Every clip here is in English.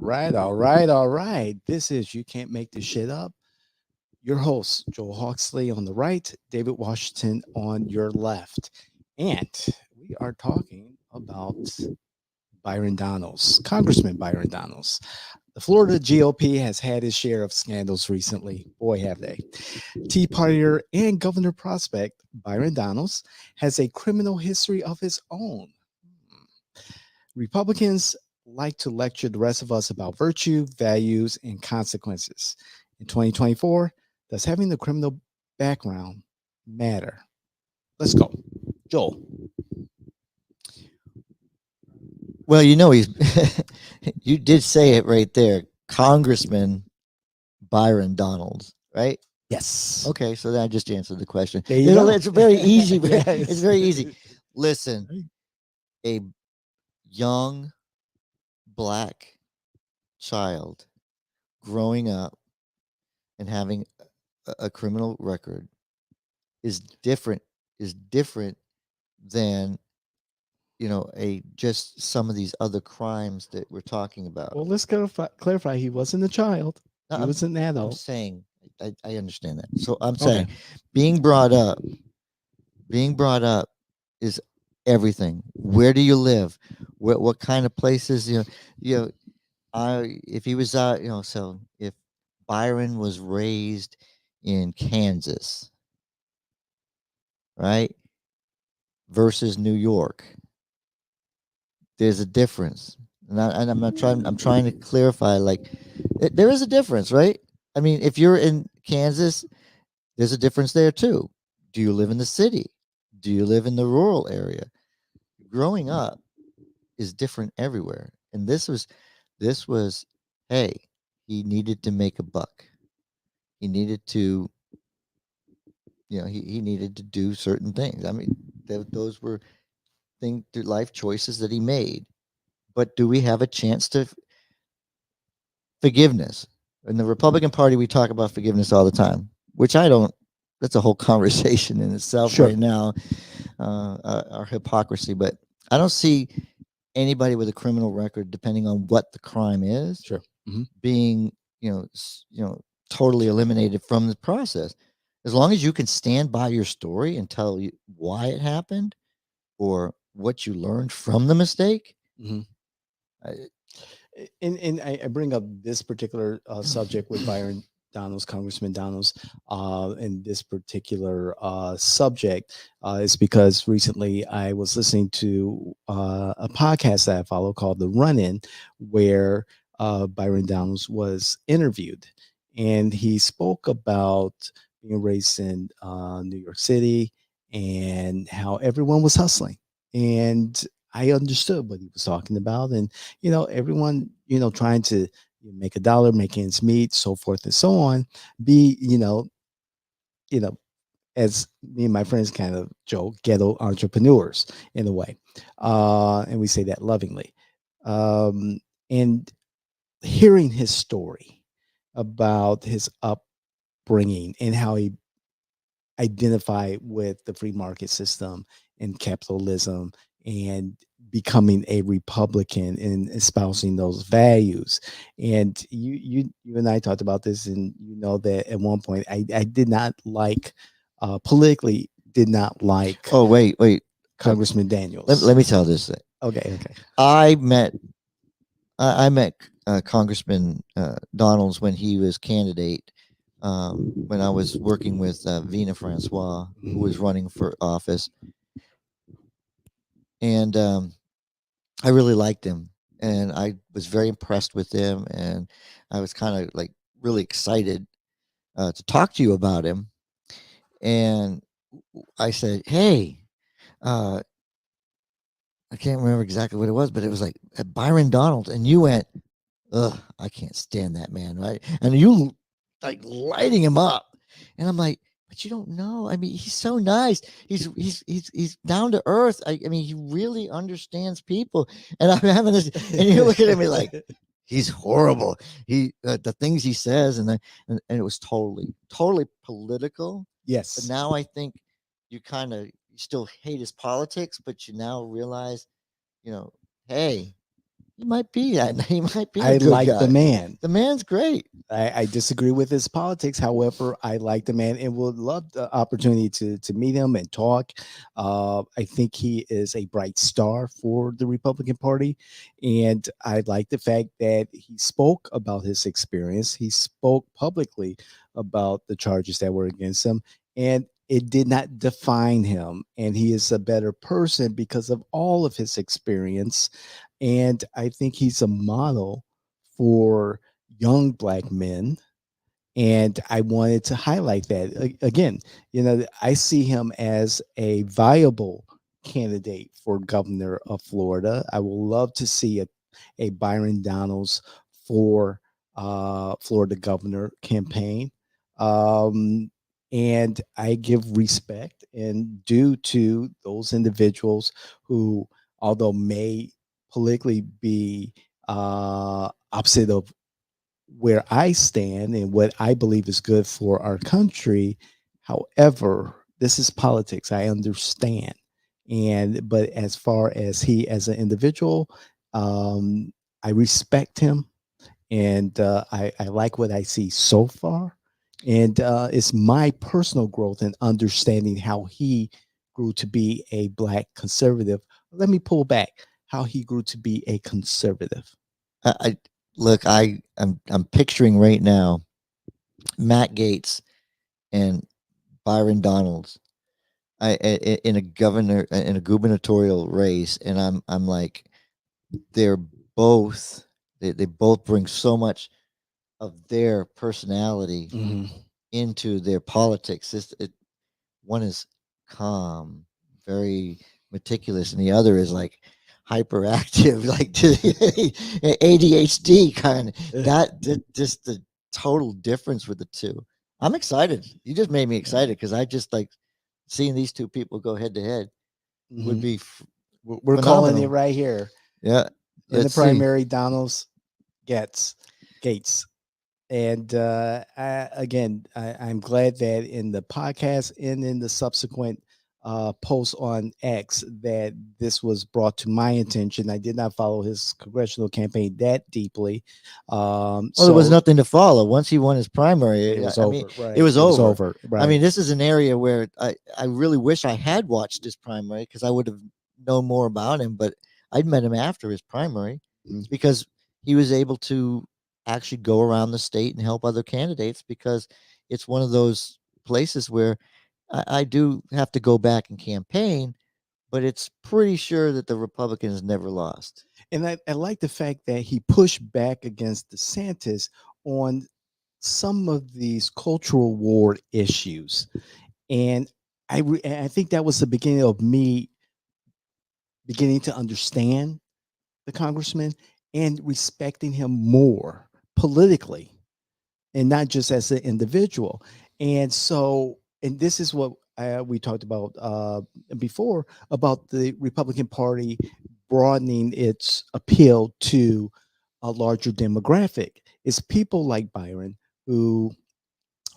All right. This is You Can't Make This Shit Up. Your host, Joel Hawksley on the right, David Washington on your left. And we are talking about Byron Donalds, Congressman Byron Donalds. The Florida GOP has had its share of scandals recently. Boy, have they. Tea Partier and Governor prospect Byron Donalds has a criminal history of his own. Republicans like to lecture the rest of us about virtue, values, and consequences. In 2024, does having the criminal background matter? Let's go. Joel. Well, he's you did say it right there. Congressman Byron Donalds, right? Yes. Okay, so that just answered the question. There you go. It's very easy. Yes. It's very easy. Listen, a young black child growing up and having a criminal record is different than just some of these other crimes that we're talking about. Well, let's clarify. He wasn't a child. He was an adult. I'm saying I understand that. So I'm saying being brought up is everything. Where do you live? What kind of places? If he was so if Byron was raised in Kansas, right, versus New York, there's a difference. And I'm trying to clarify, there is a difference, right? I mean, if you're in Kansas, there's a difference there too. Do you live in the city? Do you live in the rural area? Growing up is different everywhere. And this was, hey, he needed to make a buck. He needed to, he needed to do certain things. I mean, those were life choices that he made. But do we have a chance to forgiveness? In the Republican Party, we talk about forgiveness all the time, which I don't. That's a whole conversation in itself right now, our hypocrisy. But I don't see anybody with a criminal record, depending on what the crime is, being totally eliminated from the process. As long as you can stand by your story and tell you why it happened or what you learned from the mistake. And I bring up this particular subject with Byron Donalds, Congressman Donalds, and this particular subject is because recently I was listening to a podcast that I follow called The Run-In, where Byron Donalds was interviewed, and he spoke about being raised in New York City and how everyone was hustling. And I understood what he was talking about, and everyone, trying to make a dollar, make ends meet, so forth and so on. Be as me and my friends kind of joke, ghetto entrepreneurs in a way, and we say that lovingly. And hearing his story about his upbringing and how he identified with the free market system and capitalism and becoming a Republican and espousing those values. And you and I talked about this, and that at one point I did not like politically did not like wait Congressman Daniels. Let me tell this thing. Okay. I met Congressman Donalds when he was candidate, when I was working with Vina Francois, who was running for office. And I really liked him, and I was very impressed with him, and I was kind of really excited to talk to you about him. And I said, hey, I can't remember exactly what it was, but it was Byron Donalds, and you went, ugh, I can't stand that man, right? And you lighting him up, and I'm like, but you don't know. I mean, he's so nice. He's down to earth. I mean, he really understands people. And I'm having this, and you're looking at me like he's horrible. He the things he says, and it was totally political. Yes. But now I think you still hate his politics, but you now realize, hey, he might be that. He might be a I good like the guy. man. The man's great. I disagree with his politics. However, I like the man and would love the opportunity to meet him and talk. I think he is a bright star for the Republican Party, and I like the fact that he spoke about his experience. He spoke publicly about the charges that were against him, and it did not define him. And he is a better person because of all of his experience. And I think he's a model for young black men, and I wanted to highlight that. Again, I see him as a viable candidate for governor of Florida. I will love to see a Byron Donalds for Florida governor campaign. um, and I give respect and due to those individuals who, although may politically be opposite of where I stand and what I believe is good for our country. However, this is politics. I understand. But as far as he as an individual, I respect him, and I like what I see so far. And it's my personal growth and understanding how he grew to be a black conservative. Let me pull back how he grew to be a conservative. I look. I'm picturing right now Matt Gaetz and Byron Donalds. In a gubernatorial race, and I'm like, they're both they both bring so much of their personality Mhm. into their politics. One is calm, very meticulous, and the other is like hyperactive, like to the ADHD kind. Just the total difference with the two. I'm excited. You just made me excited because I just like seeing these two people go head to head would Mhm. be We're calling it phenomenal. right here Yeah, in the let's see. primary. Donald's gets Gates. And again, I'm glad that in the podcast and in the subsequent posts on X that this was brought to my attention. I did not follow his congressional campaign that deeply. Well, there was So nothing to follow. Once he won his it primary, was I mean, over, it right? was It was over. over, I right? mean, this is an area where I really wish I had watched his primary because I would have known more about him. But I'd met him after his primary Mm. because he was able to actually go around the state and help other candidates because it's one of those places where I do have to go back and campaign, but it's pretty sure that the Republicans never lost. And I like the fact that he pushed back against DeSantis on some of these cultural war issues. And and I think that was the beginning of me beginning to understand the congressman and respecting him more politically and not just as an individual. And so, and this is what we talked about before about the Republican Party broadening its appeal to a larger demographic. It's people like Byron who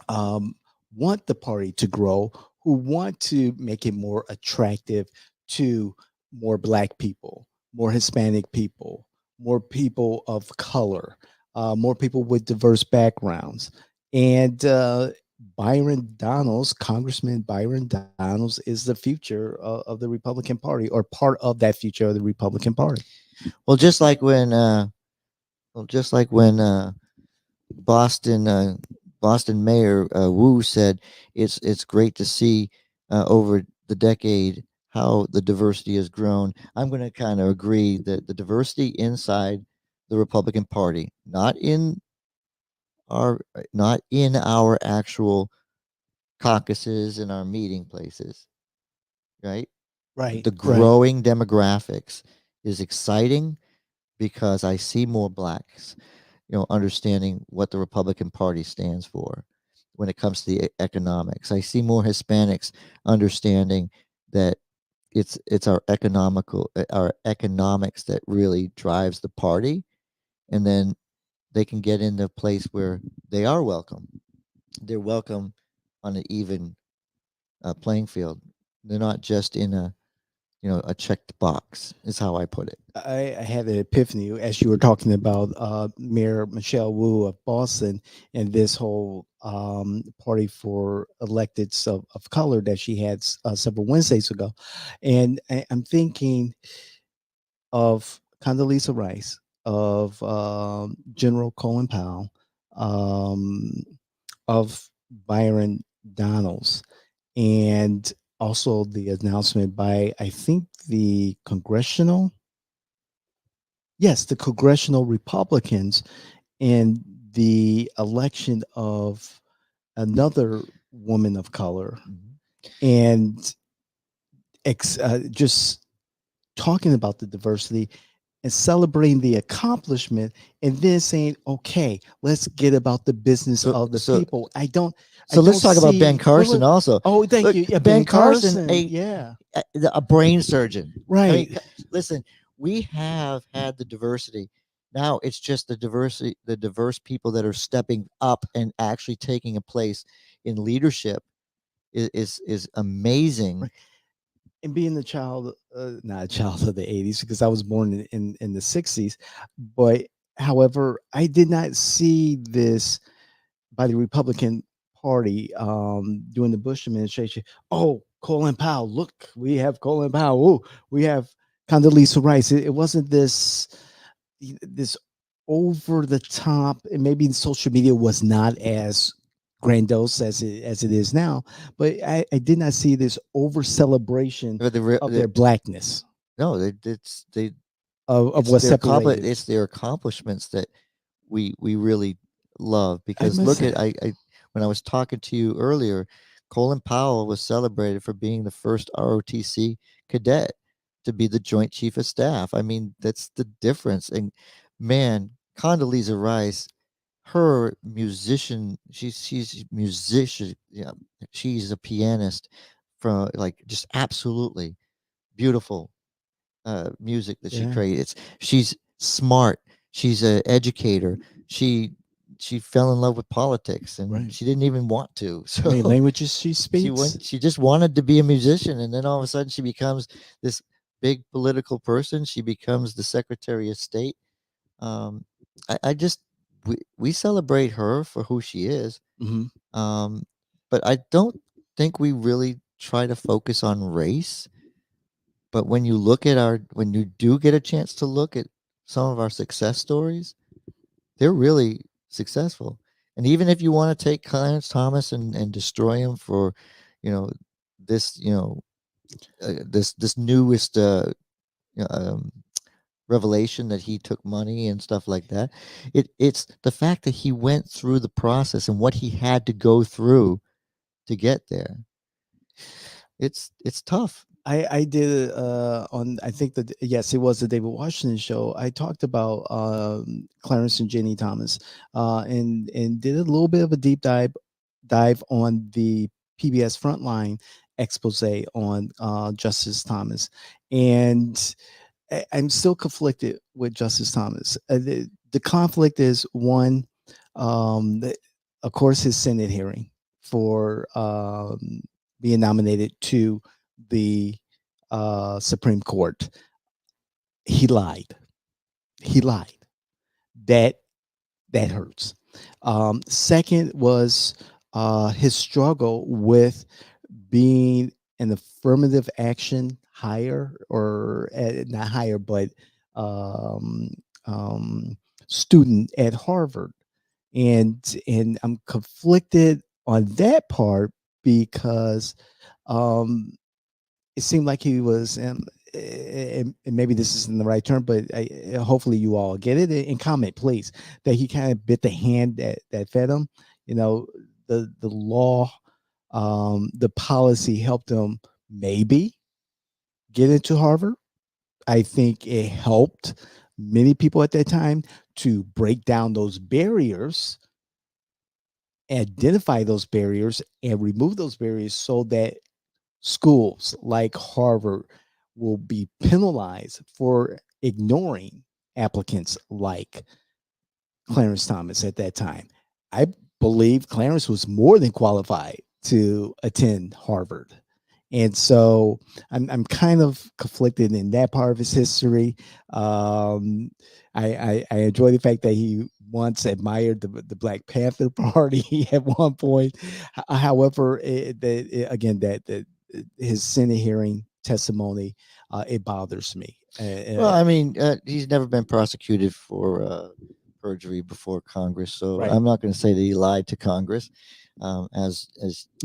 um, want the party to grow, who want to make it more attractive to more Black people, more Hispanic people, more people of color, more people with diverse backgrounds. And Byron Donalds, Congressman Byron Donalds, is the future of the Republican Party, or part of that future of the Republican Party. Well, just like when Boston Boston Mayor Wu said it's great to see over the decade how the diversity has grown. I'm going to kind of agree that the diversity inside the Republican Party, not in our actual caucuses and our meeting places, right? But Right, the right. growing demographics is exciting because I see more blacks, understanding what the Republican Party stands for when it comes to the economics. I see more Hispanics understanding that it's our economics that really drives the party, and then they can get into a place where they are welcome. They're welcome on an even playing field. They're not just in a checked box is how I put it. I had an epiphany as you were talking about Mayor Michelle Wu of Boston and this whole party for electeds of color that she had several Wednesdays ago. And I'm thinking of Condoleezza Rice, of General Colin Powell, um, of Byron Donalds, and also the announcement by, I think, the congressional, yes, the congressional Republicans in the election of another woman of color, Mhm. and just talking about the diversity and celebrating the accomplishment, and then saying, okay, let's get about the business So of the so people. I so let's don't talk about Ben see, Carson also. oh, thank Look, you. Yeah, Ben Ben Carson, Carson. Yeah. a brain surgeon. I mean, Right. listen, we have had the diversity. Now it's just the diversity, the diverse people that are stepping up and actually taking a place in leadership is amazing. Right. And being the child, not a child of the 80s, because I was born in the 60s. But however, I did not see this by the Republican Party during the Bush administration. Oh, Colin Powell, look, we have Colin Powell. Oh, we have Condoleezza Rice. It wasn't this over the top, and maybe social media was not as grandiose as it is now, but I did not see this over celebration But of their blackness, no, of what separated. it's their accomplishments that we really love. I Because must look say, at, I when I was talking to you earlier, Colin Powell was celebrated for being the first ROTC cadet to be the Joint Chief of Staff. I mean, that's the difference. And man, Condoleezza Rice, her musician, she's a musician. Yeah, she's a pianist from, like, just absolutely beautiful music that she yeah, creates. She's smart. She's an educator. She she fell in love with politics, and right. she didn't even want to. How many So languages she speaks? she just wanted to be a musician, and then all of a sudden she becomes this big political person. She becomes the Secretary of State. Um, I just, we celebrate her for who she is. Hmm. Um, but I don't think we really try to focus on race. But when you look at when you do get a chance to look at some of our success stories, they're really successful. And even if you want to take Clarence Thomas and destroy him for, you know, this, this newest you know, revelation that he took money and stuff like that, it's the fact that he went through the process and what he had to go through to get there. It's tough. I did on, I think that, yes, it was the David Washington show. I talked about Clarence and Jenny Thomas, and did a little bit of a deep dive on the PBS Frontline expose on Justice Thomas, and I'm still conflicted with Justice Thomas. The conflict is one, the, of course, his Senate hearing for being nominated to the Supreme Court. He lied. He lied. That that hurts. Second was his struggle with being an affirmative action hire, or not hire, but um, um, student at Harvard, and I'm conflicted on that part because um, it seemed like he was, and maybe this isn't the right term, but hopefully you all get it in comment, please, that he kind of bit the hand that fed him. You know, the law, the policy helped him maybe get into Harvard. I think it helped many people at that time to break down those barriers, identify those barriers, and remove those barriers so that schools like Harvard will be penalized for ignoring applicants like Clarence Thomas at that time. I believe Clarence was more than qualified to attend Harvard. And so I'm kind of conflicted in that part of his history. Um, I enjoy the fact that he once admired the Black Panther Party at one point. However, again, that his Senate hearing testimony, it bothers me. Well, I mean, he's never been prosecuted for perjury before Congress, so Right. I'm not going to say that he lied to Congress. As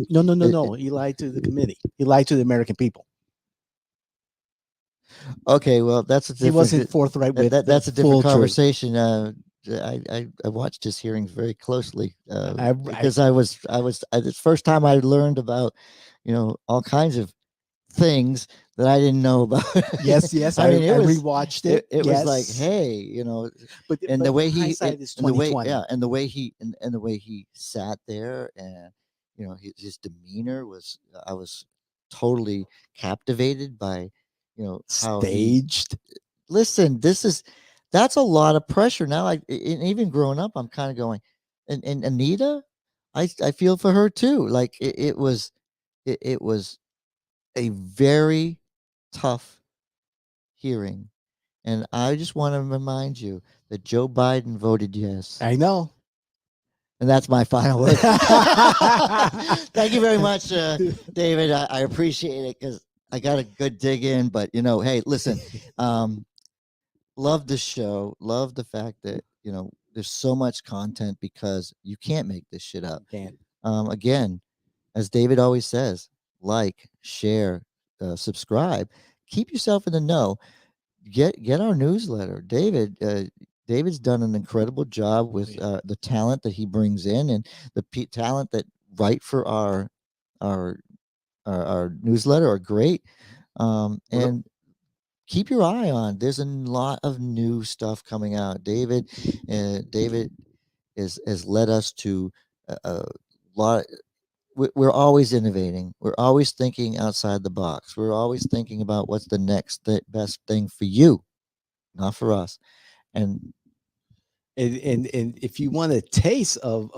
No, no, no, it, no. He lied to the committee. He lied to the American people. okay, well, that's a He different wasn't forthright with the that's a different full truth. conversation. I watched his hearings very closely I because it's the first time I learned about all kinds of things that I didn't know about. yes, yes. I mean, I rewatched it. it was like, Yes, hey, but and the way hindsight is and the way 2020. yeah, and the way he sat there, and his demeanor was, I was totally captivated by how he Staged. listen. That's a lot of pressure now. And even growing up, I'm kind of going, and Anita, I feel for her too. Like it was a very tough hearing. And I just want to remind you that Joe Biden voted yes. I know. And that's my final word. Thank you very much, David. I appreciate it because I got a good dig in. But, hey, listen, love the show. Love the fact that, there's so much content because you can't make this shit up. Can't. Again, as David always says, like, share, subscribe, keep yourself in the know. Get our newsletter. David's done an incredible job with the talent that he brings in, and the talent that write for our our newsletter are great. And keep your eye on. There's a lot of new stuff coming out. David has led us to a lot. We're always innovating. We're always thinking outside the box. We're always thinking about what's the next best thing for you, not for us. And And if you want a taste of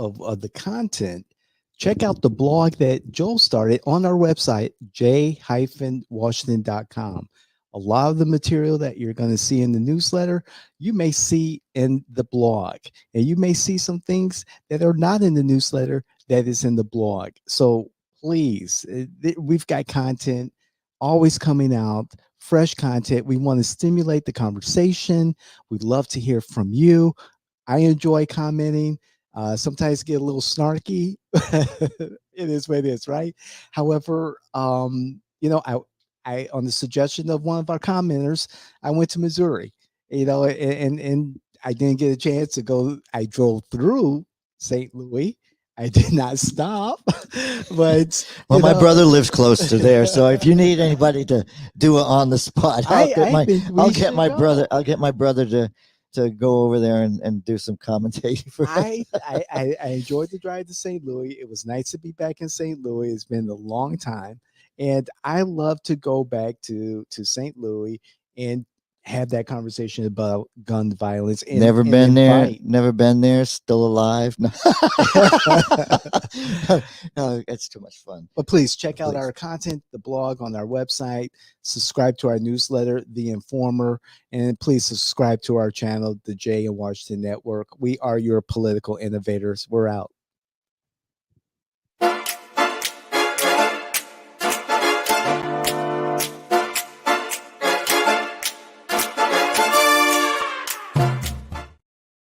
the content, check out the blog that Joel started on our website, j-washington.com. A lot of the material that you're going to see in the newsletter, you may see in the blog, and you may see some things that are not in the newsletter that is in the blog. So please, we've got content always coming out, fresh content. We want to stimulate the conversation. We'd love to hear from you. I enjoy commenting. Sometimes get a little snarky. It is what it is, right? However, I on the suggestion of one of our commenters, I went to Missouri. And I didn't get a chance to go. I drove through St. Louis. I did not stop, but well, my brother lives close to there, so if you need anybody to do it on the spot, I'll get my brother to go over there and do some commentating for us. I enjoyed the drive to St. Louis. It was nice to be back in St. Louis. It's been a long time, and I love to go back to St. Louis and have that conversation about gun violence. And, never and been invite. there. Never been there. Still alive. No, no, it's too much fun. But please check out our content, the blog on our website. Subscribe to our newsletter, The Informer, and please subscribe to our channel, the Jay and Washington Network. We are your political innovators. We're out.